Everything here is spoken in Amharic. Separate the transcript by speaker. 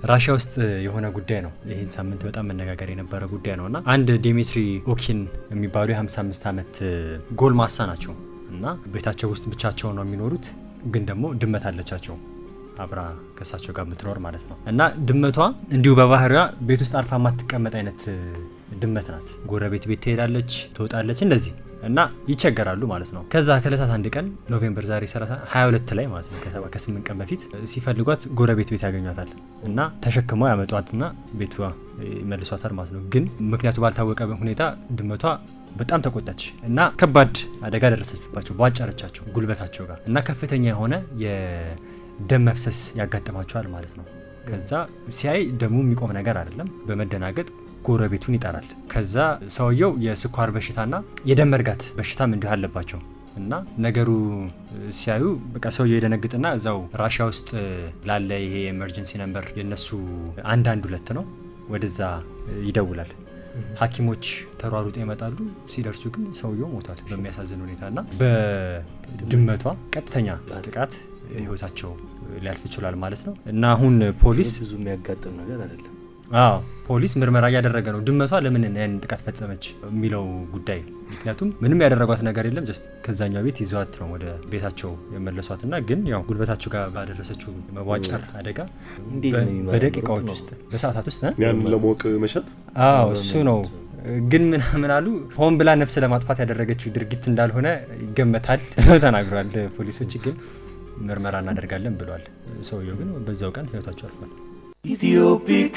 Speaker 1: ራሽያ ውስጥ የሆነ ጉዳይ ነው። ይህን ሳምንት በጣም መነጋገር የነበረ ጉዳይ ነውና አንድ ዲሚትሪ ኦኪን የሚባሉ የ55 ዓመት ጎልማሳ ናቸው እና ቤታቸው ውስጥ ብቻቸው ነው የሚኖሩት። ግን ደግሞ ድመት አለቻቸው አብራ ከሳቸው ጋር የምትኖር ማለት ነው። እና ድመቷ እንዲሁ በባህሪዋ ቤት ውስጥ አርፋ ማትቀመጥ አይነት ድመት ናት። ጎረቤት ቤት ትሄዳለች፣ ትወጣለች እንደዚህ እና ይቸገራሉ ማለት ነው። ከዛ ከለታት አንድ ቀን ኖቬምበር ዛሬ 22 ላይ ማለት ነው ከ8 ቀን በፊት ሲፈልጓት ጎረቤት ቤት ያገኟታል እና ተሸክመው ያመጧትና ቤቷ ይመልሷታል ማለት ነው። ግን ምክንያቱ ባልታወቀ ሁኔታ ድመቷ በጣም ተቆጣች እና ከባድ አደጋ ደረሰችባቸው በአጫረቻቸው ጉልበታቸው ጋር እና ከፍተኛ የሆነ የደም መፍሰስ ያጋጥማቸዋል ማለት ነው። ከዛ ሲያይ ደሙ የሚቆም ነገር አይደለም። በመደናገጥ ጎረቤቱን ይጠራል። ከዛ ሰውየው የስኳር በሽታና የደም መርጋት በሽታም እንዲሁ አለባቸው እና ነገሩ ሲያዩ በቃ ሰውየው ይደነግጥና እዛው ራሽያ ውስጥ ላለ ይሄ ኤመርጀንሲ ነምበር የነሱ 112 ነው፣ ወደዛ ይደውላል። ሐኪሞች ተሯሩጦ ይመጣሉ። ሲደርሱ ግን ሰውየው ሞቷል በሚያሳዝን ሁኔታና በድመቷ ቀጥተኛ ጥቃት ህይወታቸው ሊያልፍ ይችላል ማለት ነው። እና አሁን ፖሊስ
Speaker 2: ብዙ የሚያጋጥም ነገር አይደለም።
Speaker 1: ፖሊስ ምርመራ እያደረገ ነው። ድመቷ ለምን ያንን ጥቃት ፈጸመች የሚለው ጉዳይ። ምክንያቱም ምንም ያደረጓት ነገር የለም። ጀስት ከዛኛው ቤት ይዘዋት ነው ወደ ቤታቸው የመለሷትና ግን ያው ጉልበታቸው ጋር ባደረሰችው መዋጨር አደጋ በደቂቃዎች ውስጥ በሰዓታት ውስጥ
Speaker 3: ያን ለሞቅ መሸጥ
Speaker 1: እሱ ነው። ግን ምን አሉ ሆን ብላ ነፍስ ለማጥፋት ያደረገችው ድርጊት እንዳልሆነ ይገመታል ተናግሯል። ፖሊሶች ግን ምርመራ እናደርጋለን ብለዋል። ሰውየው ግን በዛው ቀን ህይወታቸው አልፏል። Ethiopic